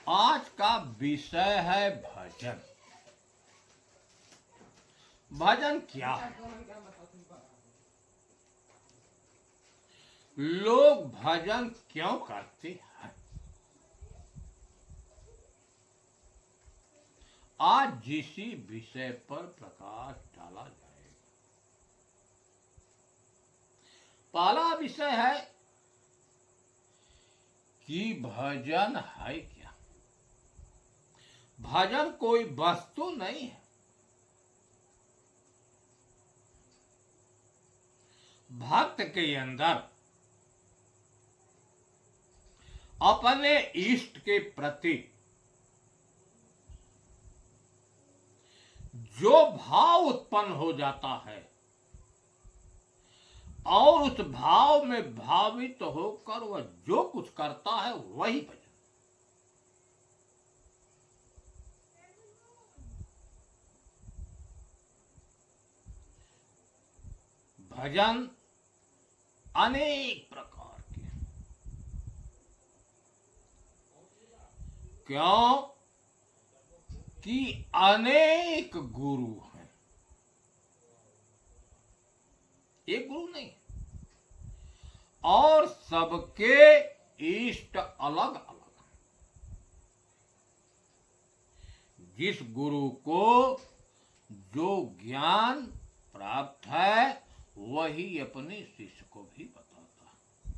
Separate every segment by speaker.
Speaker 1: आज का विषय है भजन। भजन क्या है? लोग भजन क्यों करते हैं? आज इसी विषय पर प्रकाश डाला जाएगा। पहला विषय है कि भजन है क्या। भजन कोई वस्तु नहीं है। भक्त के अंदर अपने इष्ट के प्रति जो भाव उत्पन्न हो जाता है और उस भाव में भावित होकर वह जो कुछ करता है वही भजन। भजन अनेक प्रकार के हैं। क्यों कि अनेक गुरु हैं, एक गुरु नहीं, और सबके इष्ट अलग अलग हैं। जिस गुरु को जो ज्ञान प्राप्त है वही अपने शिष्य को भी बताता है।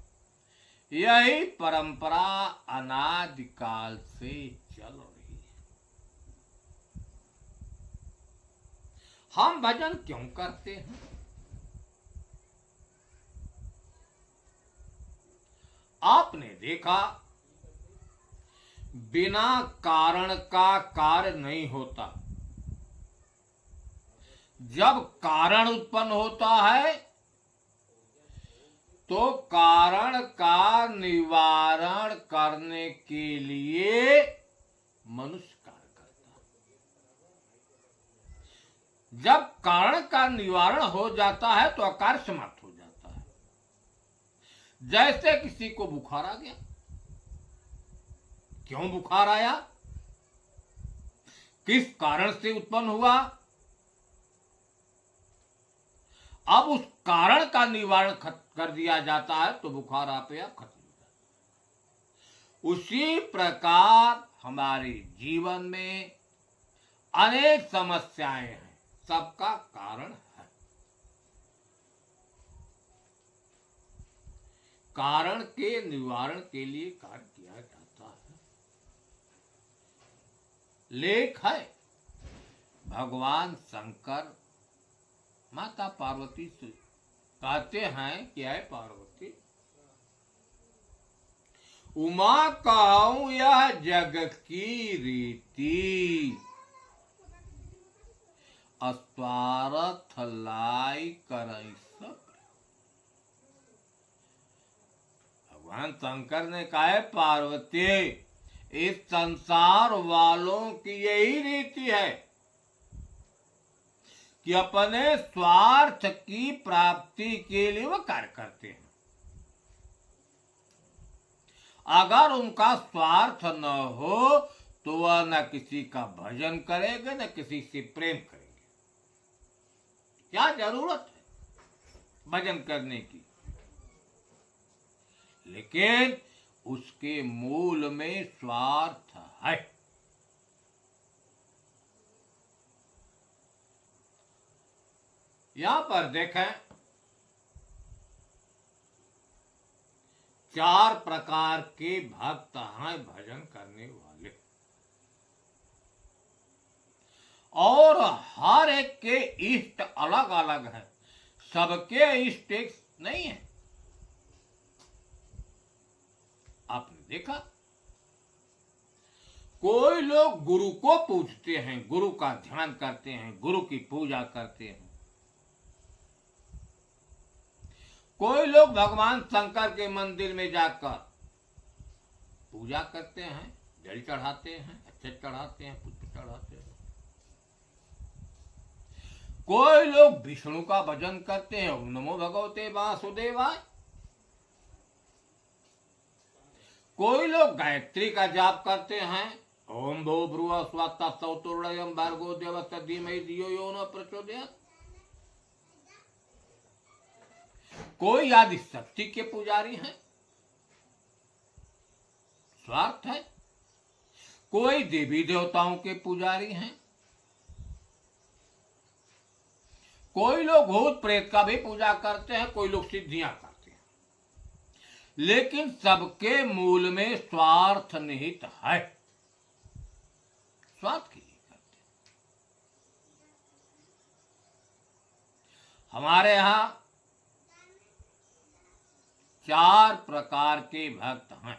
Speaker 1: यही परंपरा अनादिकाल से चल रही है। हम भजन क्यों करते हैं? आपने देखा बिना कारण का कार्य नहीं होता। जब कारण उत्पन्न होता है तो कारण का निवारण करने के लिए मनुष्य कार्य करता है। जब कारण का निवारण हो जाता है तो अकार्य समाप्त हो जाता है। जैसे किसी को बुखार आ गया, क्यों बुखार आया, किस कारण से उत्पन्न हुआ, अब उस कारण का निवारण कर दिया जाता है तो बुखार आपे आप खत्म हो जाता है। उसी प्रकार हमारे जीवन में अनेक समस्याएं हैं, सबका कारण है। कारण के निवारण के लिए कार्य किया जाता है। लेख है भगवान शंकर माता पार्वती से कहते हैं कि है पार्वती, उमा कहूं यह जग की रीति, अस्वार्थ लाई करई सब। भगवान शंकर ने कहा है पार्वती, इस संसार वालों की यही रीति है कि अपने स्वार्थ की प्राप्ति के लिए वह कार्य करते हैं। अगर उनका स्वार्थ न हो तो वह न किसी का भजन करेंगे न किसी से प्रेम करेंगे। क्या जरूरत है भजन करने की? लेकिन उसके मूल में स्वार्थ है। यहां पर देखें, चार प्रकार के भक्त हैं भजन करने वाले, और हर एक के इष्ट अलग अलग है। सबके इष्ट एक नहीं है। आपने देखा कोई लोग गुरु को पूजते हैं, गुरु का ध्यान करते हैं, गुरु की पूजा करते हैं। कोई लोग भगवान शंकर के मंदिर में जाकर पूजा करते हैं, जल चढ़ाते हैं, अक्षत चढ़ाते हैं, पुष्प चढ़ाते हैं। कोई लोग विष्णु का भजन करते हैं, ओम नमो भगवते वासुदेवाय। कोई लोग गायत्री का जाप करते हैं, ओम भो भ्रुव स्वस्ता सौतुर्णयम भार्गो देवस्य धीमहि धियो यो न प्रचोदयात्। कोई आदि शक्ति के पुजारी हैं, स्वार्थ है। कोई देवी देवताओं के पुजारी हैं, कोई लोग भूत प्रेत का भी पूजा करते हैं, कोई लोग सिद्धियां करते हैं, लेकिन सबके मूल में स्वार्थ निहित है, स्वार्थ के लिए करते हैं। हमारे यहां 4 प्रकार के भक्त हैं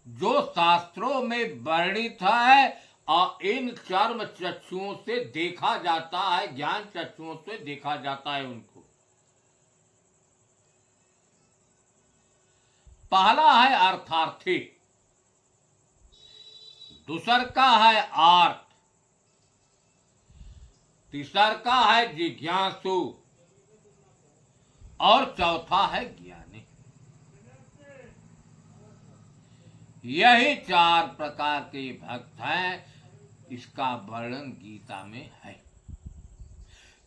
Speaker 1: जो शास्त्रों में वर्णित है, और इन चर्म चक्षुओं से देखा जाता है, ज्ञान चक्षुओं से देखा जाता है उनको। पहला है अर्थार्थी, दूसर का है आर्थ, तीसर का है जिज्ञासु, और चौथा है ज्ञानी। यही 4 प्रकार के भक्त हैं, इसका वर्णन गीता में है।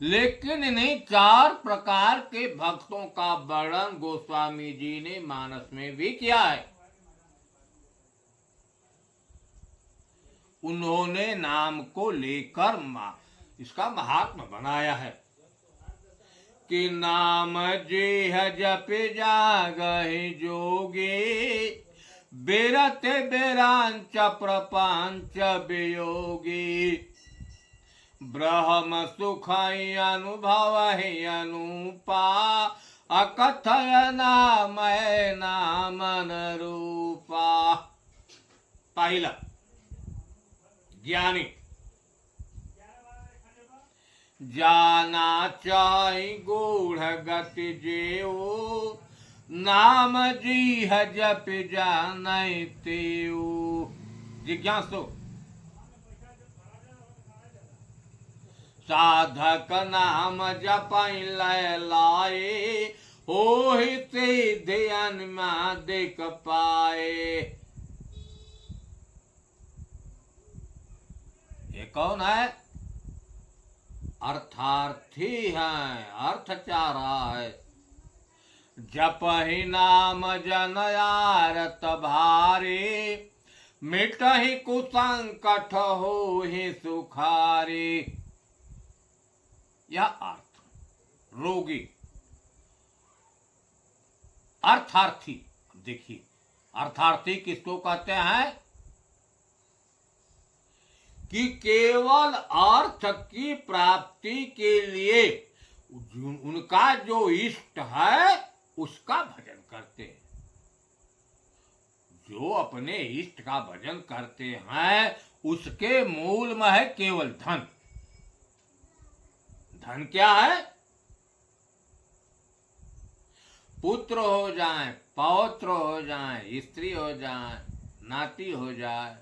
Speaker 1: लेकिन इन्हीं 4 प्रकार के भक्तों का वर्णन गोस्वामी जी ने मानस में भी किया है। उन्होंने नाम को लेकर इसका महात्मा बनाया है कि नाम जेह जप जागहि जोगी, बेरत बेरांच प्रपंच वियोगी, ब्रह्म सुख अनुभव अनुपा, अकथय नाम नामन रूपा। पहला ज्ञानी, जाना चाहि गूढ़ गति जेऊ, नाम जीह जप जानै तेऊ। जिज्ञासु, साधक नाम जपै लय लाए, होहि सिद्धि अनमा देख पाए। ये कौन है? अर्थार्थी है, अर्थ चाह रहा है। जपहि नाम जन आरत भारे, मिटहि कुसंकट होहि सुखारे। यह अर्थ रोगी, अर्थार्थी। देखिए, अर्थार्थी किसको कहते हैं? कि केवल अर्थ की प्राप्ति के लिए उनका जो इष्ट है उसका भजन करते हैं। जो अपने इष्ट का भजन करते हैं उसके मूल में है केवल धन। धन क्या है? पुत्र हो जाए, पौत्र हो जाए, स्त्री हो जाए, नाती हो जाए,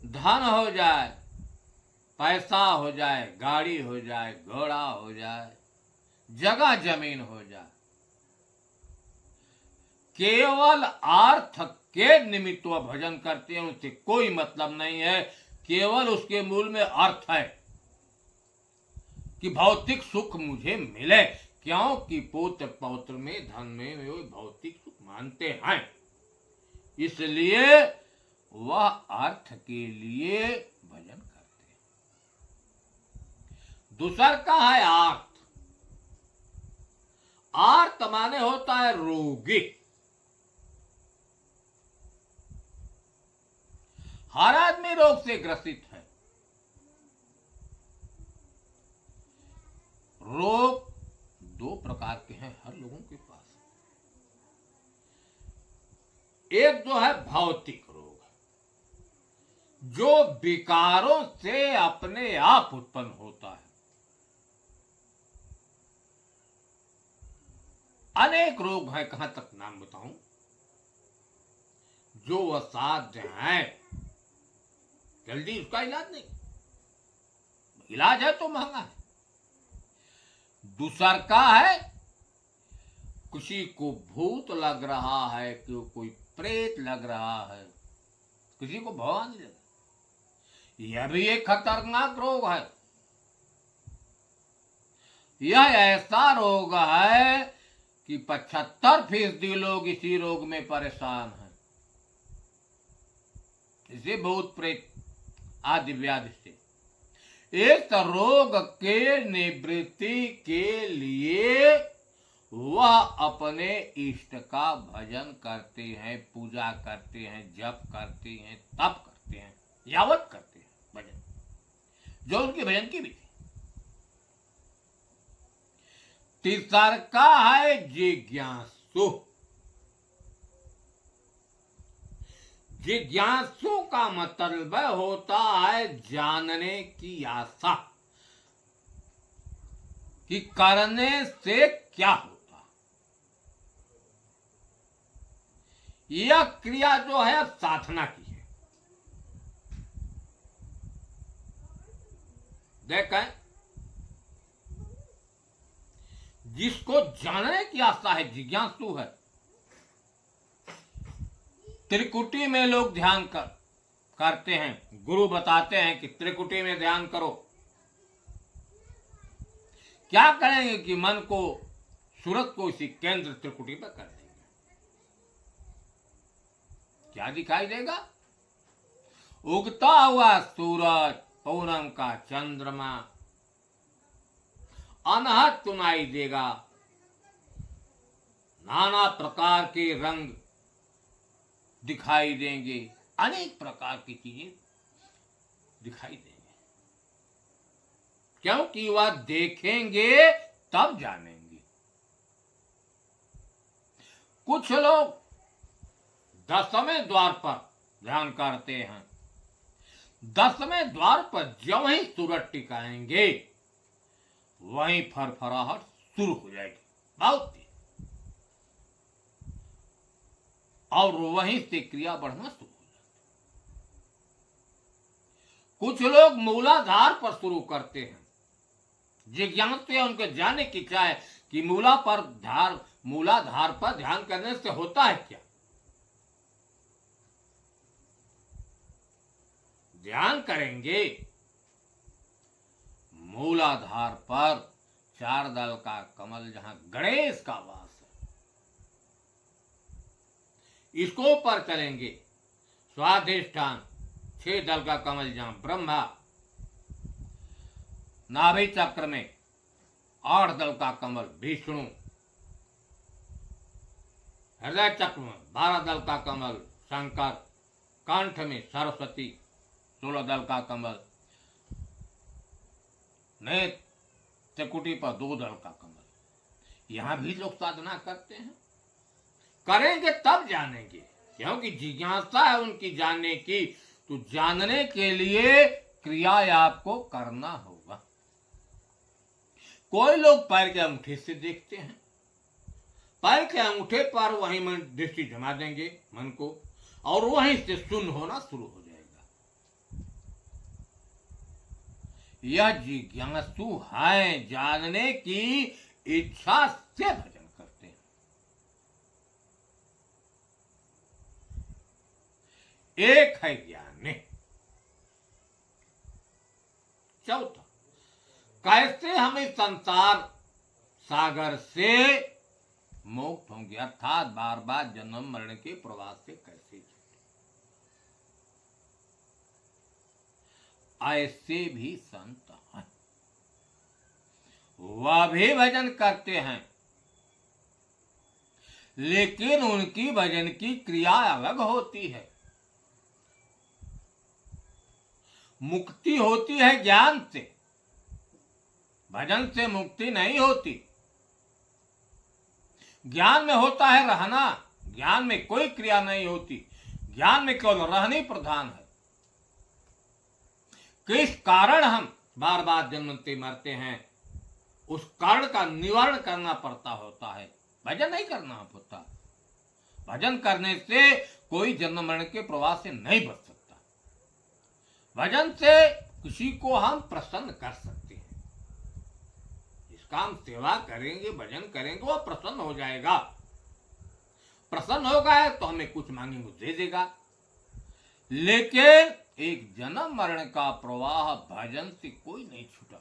Speaker 1: धन हो जाए, पैसा हो जाए, गाड़ी हो जाए, घोड़ा हो जाए, जगह जमीन हो जाए, केवल अर्थ के निमित्त वह भजन करते हैं। उससे कोई मतलब नहीं है, केवल उसके मूल में अर्थ है कि भौतिक सुख मुझे मिले, क्योंकि पुत्र पौत्र में, धन में वे भौतिक सुख मानते हैं, इसलिए वह अर्थ के लिए भजन करते हैं। दूसर का है आर्त। आर्त माने होता है रोगी। हर आदमी रोग से ग्रसित है। रोग 2 प्रकार के हैं हर लोगों के पास। एक जो है भौतिक रोग, जो विकारों से अपने आप उत्पन्न होता है। अनेक रोग हैं, कहां तक नाम बताऊं, जो असाध्य हैं, जल्दी उसका इलाज नहीं, इलाज है तो महंगा है। दूसर का है किसी को भूत लग रहा है, कि कोई प्रेत लग रहा है, किसी को भगवान लग, यह भी एक खतरनाक रोग है। यह ऐसा रोग है कि 75% लोग इसी रोग में परेशान हैं, इसे भूत प्रेत आदि व्याधि से। इस रोग के निवृत्ति के लिए वह अपने इष्ट का भजन करते हैं, पूजा करते हैं, जप करते हैं, तप करते हैं, यावत करते हैं भजन, जो उनके भजन की विधि। तीसर का है जिज्ञासु। जिज्ञासु का मतलब होता है जानने की आशा, कि करने से क्या होता। यह क्रिया जो है साधना की है। देखें, जिसको जानने की आशा है, जिज्ञासु है। त्रिकुटी में लोग ध्यान करते हैं, गुरु बताते हैं कि त्रिकुटी में ध्यान करो। क्या करेंगे कि मन को, सूरत को इसी केंद्र त्रिकुटी पर कर देंगे। क्या दिखाई देगा? उगता हुआ सूरज, पूनम का चंद्रमा अनहद सुनाई देगा। नाना प्रकार के रंग दिखाई देंगे, अनेक प्रकार की चीजें दिखाई देंगे, क्योंकि वह देखेंगे तब जानेंगे। कुछ लोग 10वें द्वार पर ध्यान करते हैं। 10वें द्वार पर जब ही सूरज टिकाएंगे, वहीं फरफराहट शुरू हो जाएगी, बहुत तेज, और वहीं से क्रिया बढ़ना शुरू हो जाती। कुछ लोग मूलाधार पर शुरू करते हैं। जिज्ञासु है, उनके जानने की इच्छा है कि मूलाधार पर ध्यान करने से होता है क्या। ध्यान करेंगे, मूलाधार पर 4 दल का कमल जहां गणेश का वास है, इसको पर चलेंगे। स्वाधिष्ठान 6 दल का कमल जहां ब्रह्मा, नाभि चक्र में 8 दल का कमल विष्णु, हृदय चक्र में 12 दल का कमल शंकर, कंठ में सरस्वती, 16 दल का कमल, नेत्र त्रिकुटी पर 2 दल का कमल। यहां भी लोग साधना करते हैं। करेंगे तब जानेंगे, क्योंकि जिज्ञासा है उनकी जानने की। तो जानने के लिए क्रिया आपको करना होगा। कोई लोग पैर के अंगूठे से देखते हैं, पैर के अंगूठे पर वहीं मन दृष्टि जमा देंगे मन को, और वहीं से शून्य होना शुरू हो जाएगा। यह जिज्ञासु है, जानने की इच्छा से भजन करते हैं। एक है ज्ञानी। चौथा, कैसे हम इस संसार सागर से मुक्त होंगे, अर्थात बार बार जन्म मरण के प्रवास से कैसे छूटे। ऐसे भी संत हैं, वह भी भजन करते हैं, लेकिन उनकी भजन की क्रिया अलग होती है। मुक्ति होती है ज्ञान से, भजन से मुक्ति नहीं होती। ज्ञान में होता है रहना, ज्ञान में कोई क्रिया नहीं होती। ज्ञान में केवल रहनी प्रधान है। किस कारण हम बार बार जन्मते मरते हैं, उस कारण का निवारण करना पड़ता होता है, भजन नहीं करना होता। भजन करने से कोई जन्म मरण के प्रवाह से नहीं बच सकता। भजन से किसी को हम प्रसन्न कर सकते हैं। इस निष्काम सेवा करेंगे, भजन करेंगे, वो प्रसन्न हो जाएगा। प्रसन्न होगा है तो हमें कुछ मांगेंगे दे देगा। लेकिन एक जन्म मरण का प्रवाह भजन से कोई नहीं छूटा।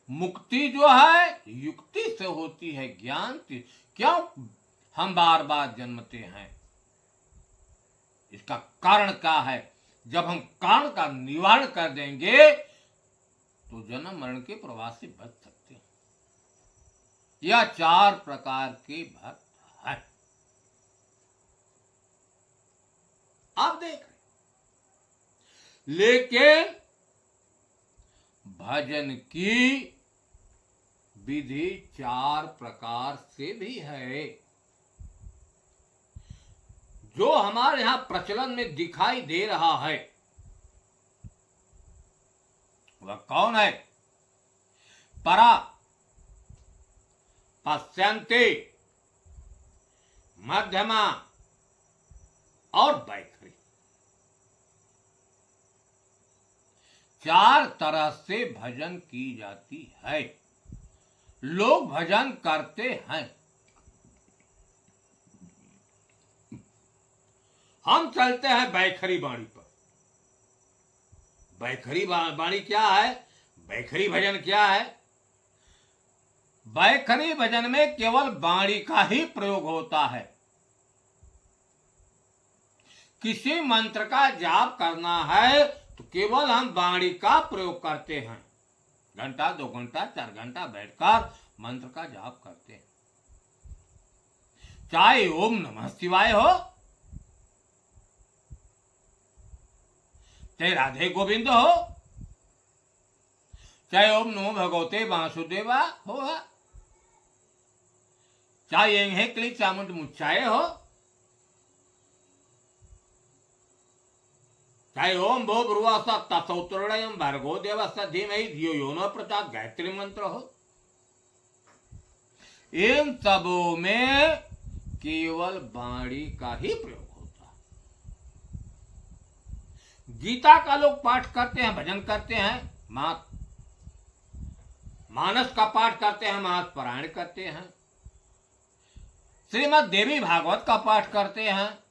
Speaker 1: मुक्ति जो है युक्ति से होती है, ज्ञान से। क्यों हम बार बार जन्मते हैं? इसका कारण क्या है? जब हम कारण का निवारण कर देंगे तो जन्म मरण के प्रवाह से बच सकते हैं। यह 4 प्रकार के भक्त हैं। आप देख रहे, लेकिन भजन की विधि 4 प्रकार से भी है। जो हमारे यहां प्रचलन में दिखाई दे रहा है वह कौन है? परा, पश्यन्ते, मध्यमा और वैखरी। 4 तरह से भजन की जाती है। लोग भजन करते हैं। हम चलते हैं वैखरी बाणी पर। वैखरी बाणी क्या है? वैखरी भजन क्या है? वैखरी भजन में केवल बाणी का ही प्रयोग होता है। किसी मंत्र का जाप करना है तो केवल हम बाणी का प्रयोग करते हैं। घंटा 2 घंटा 4 घंटा बैठकर मंत्र का जाप करते हैं। चाहे ओम नमः शिवाय हो, चाहे राधे गोविंद हो, चाहे ओम नमो भगवते वासुदेवा हो, चाहे एंगे क्ली चामुंड मुच्चाए हो, चाहे ओम भो ब्रुवासा तसौतरणयम भर्गो देवस्य धीमहि धियो यो न प्रचोदयात् गायत्री मंत्र हो। इन सबों में केवल वाणी का ही प्रयोग होता है। गीता का लोग पाठ करते हैं, भजन करते हैं, मानस का पाठ करते हैं, मानस पारायण करते हैं, श्रीमद् देवी भागवत का पाठ करते हैं।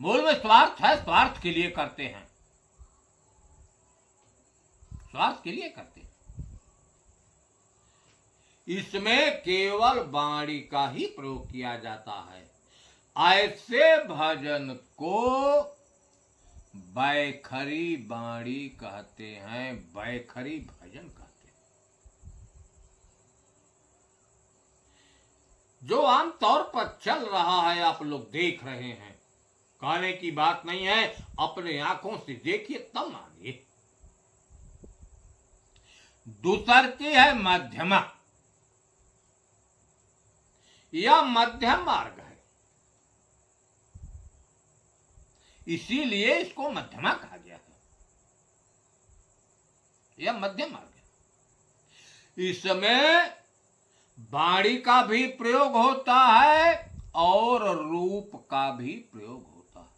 Speaker 1: मूल में स्वार्थ है, स्वार्थ के लिए करते हैं, स्वार्थ के लिए करते हैं। इसमें केवल वाणी का ही प्रयोग किया जाता है। ऐसे भजन को वैखरी वाणी कहते हैं, वैखरी भजन कहते हैं। जो आमतौर पर चल रहा है आप लोग देख रहे हैं, कहने की बात नहीं है, अपने आंखों से देखिए तब मानिए। दूसरी है मध्यमा। यह मध्यम मार्ग है, इसीलिए इसको मध्यमा कहा गया है। यह मध्यम मार्ग है। इसमें वाणी का भी प्रयोग होता है और रूप का भी प्रयोग होता है।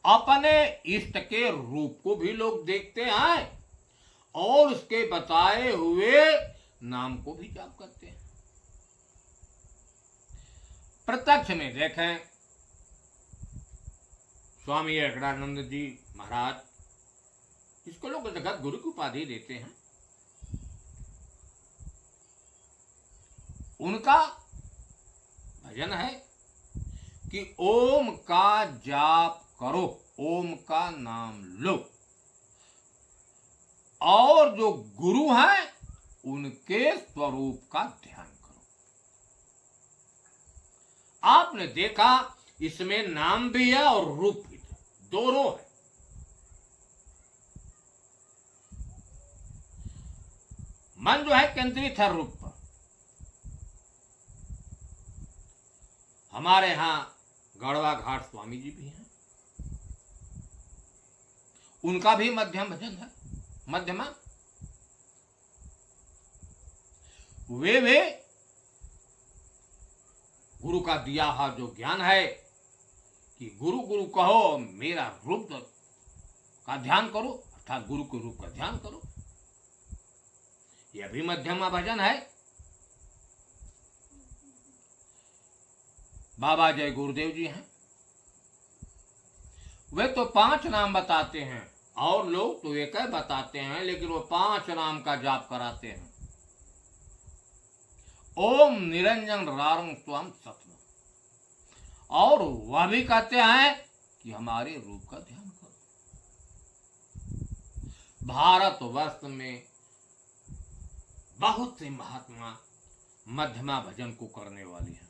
Speaker 1: अपने इष्ट के रूप को भी लोग देखते हैं और उसके बताए हुए नाम को भी जाप करते हैं। प्रत्यक्ष में देखें, स्वामी अकड़ानंद जी महाराज, इसको लोग जगत गुरु की उपाधि देते हैं। उनका भजन है कि ओम का जाप करो, ओम का नाम लो, और जो गुरु हैं उनके स्वरूप का ध्यान करो। आपने देखा इसमें नाम भी है और रूप भी है, दोनों है। मन जो है केंद्रित है रूप पर। हमारे यहां गढ़वा घाट स्वामी जी भी हैं, उनका भी मध्यम भजन है, मध्यमा। वे गुरु का दिया हुआ जो ज्ञान है कि गुरु गुरु कहो, मेरा रूप का ध्यान करो, अर्थात गुरु के रूप का ध्यान करो। यह भी मध्यमा भजन है। बाबा जय गुरुदेव जी हैं, वे तो 5 नाम बताते हैं, और लोग तो एक ही बताते हैं, लेकिन वो 5 नाम का जाप कराते हैं। ओम निरंजन रारंग स्वम सत्म, और वह भी कहते हैं कि हमारे रूप का ध्यान करो। भारतवर्ष में बहुत से महात्मा मध्यमा भजन को करने वाले हैं।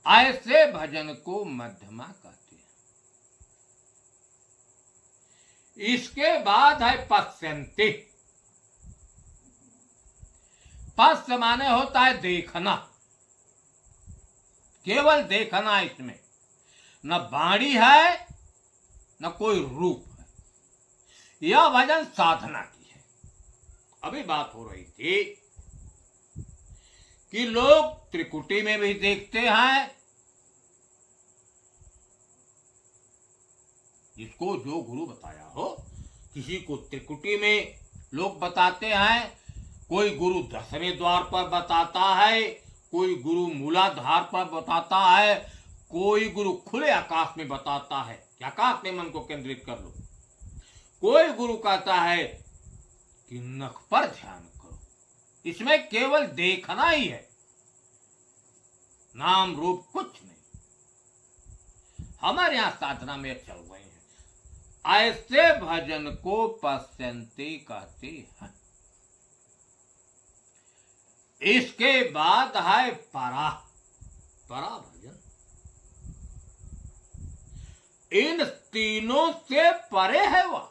Speaker 1: ऐसे भजन को मध्यमा कहते हैं। इसके बाद है पश्यन्ति। पश्य माने होता है देखना, केवल देखना। इसमें न वाणी है न कोई रूप है। यह भजन साधना की है। अभी बात हो रही थी कि लोग त्रिकुटी में भी देखते हैं, जिसको जो गुरु बताया हो। किसी को त्रिकुटी में लोग बताते हैं, कोई गुरु 10वें द्वार पर बताता है, कोई गुरु मूलाधार पर बताता है, कोई गुरु खुले आकाश में बताता है कि आकाश में मन को केंद्रित कर लो। कोई गुरु कहता है कि नख पर ध्यान करो। इसमें केवल देखना ही है, नाम रूप कुछ नहीं। हमारे यहां साधना में चल रहे हैं। ऐसे भजन को पश्यन्ति कहते हैं। इसके बाद है परा। परा भजन इन तीनों से परे है वह।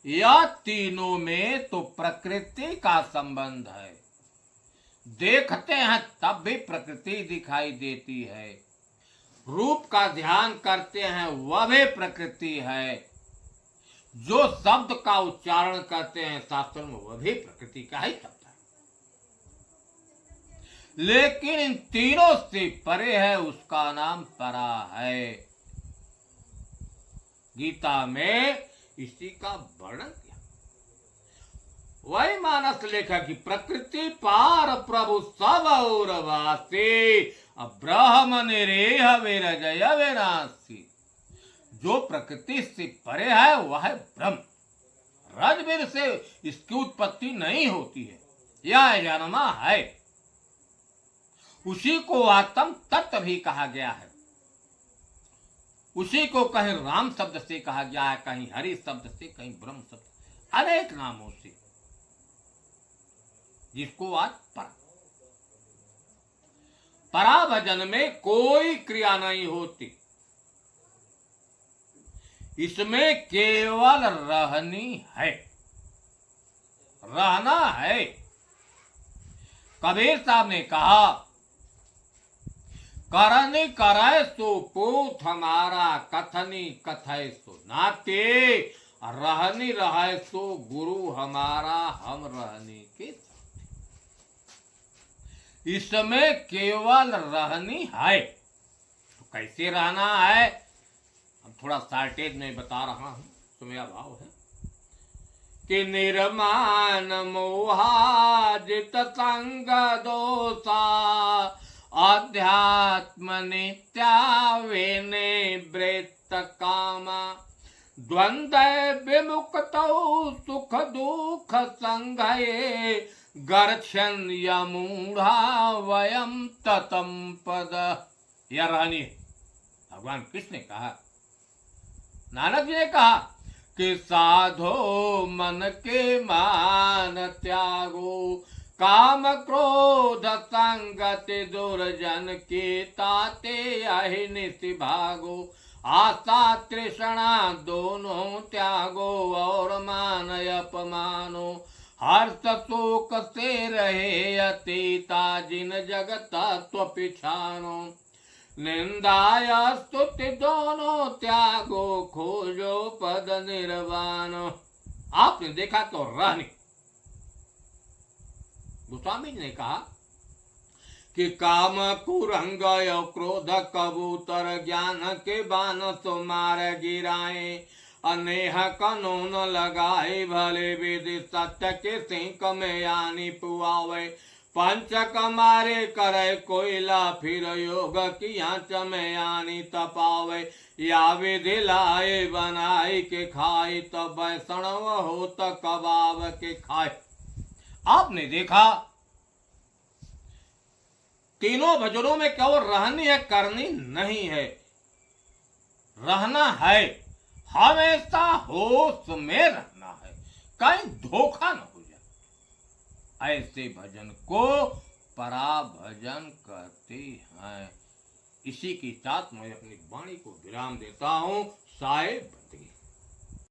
Speaker 1: यह तीनों में तो प्रकृति का संबंध है। देखते हैं तब भी प्रकृति दिखाई देती है। रूप का ध्यान करते हैं वह भी प्रकृति है। जो शब्द का उच्चारण करते हैं शास्त्र में वह भी प्रकृति का ही शब्द है। लेकिन इन तीनों से परे है, उसका नाम परा है। गीता में इसी का वर्णन किया। वही मानस लेखक की प्रकृति पार प्रभु सब और वासी, ब्रह्म निरेह विरजय विनाशी। जो प्रकृति से परे है वह है ब्रह्म। रजबीर से इसकी उत्पत्ति नहीं होती है, यह जन्मा है। उसी को आत्म तत्व भी कहा गया है। उसी को कहीं राम शब्द से कहा गया है, कहीं हरि शब्द से, कहीं ब्रह्म शब्द, अनेक नामों से, जिसको आज परा भजन में कोई क्रिया नहीं होती। इसमें केवल रहनी है, रहना है। कबीर साहब ने कहा, करनी करे सो पूत हमारा, कथनी कथय सो नाते, रहनी रहे सो गुरु हमारा, हम रहने के साथ। इसमें केवल रहनी है। तो कैसे रहना है, हम थोड़ा शार्टेज में बता रहा हूं, तो मेरा भाव है कि निर्माण मोहाजित संग दोषा, अध्यात्म नित्यावेने वृत्त कामा, द्वंद्व विमुक्तौ सुख दुख संगये, गर्छन यमूढ़ा वयम ततम पद। यह रहनी भगवान कृष्ण ने कहा, नानक जी ने कहा कि साधो मन के मान त्यागो, काम क्रोध संगति दुर्जन के ताते अहिनिति भागो, आशा तृष्णा दोनों त्यागो, और मान अपमानो, हर्ष शोक से रहे अतीता, जिन जगत तत्व पिछानो, निंदाया स्तुति दोनों त्यागो, खोजो पद निर्वाण। आपने देखा तो रहनी। गोस्वामी जी ने कहा कि काम कुरंग यो क्रोध कबूतर ज्ञान के बान तो मार गिराए अनेह कानून लगाए भले विधि सत्य के सिंक में आनी पुआवे पंच कमारे करे कोयला फिर योग की आंच में आनी तपावे या विधि लाए बनाई के खाई तब वैष्णव हो तो कबाब के खाए। आपने देखा तीनों भजनों में केवल रहनी है, करनी नहीं है। रहना है, हमेशा होश में रहना है, कहीं धोखा न हो जाए। ऐसे भजन को पराभजन कहते हैं। इसी के साथ मैं अपनी वाणी को विराम देता हूं। साए बंदगी।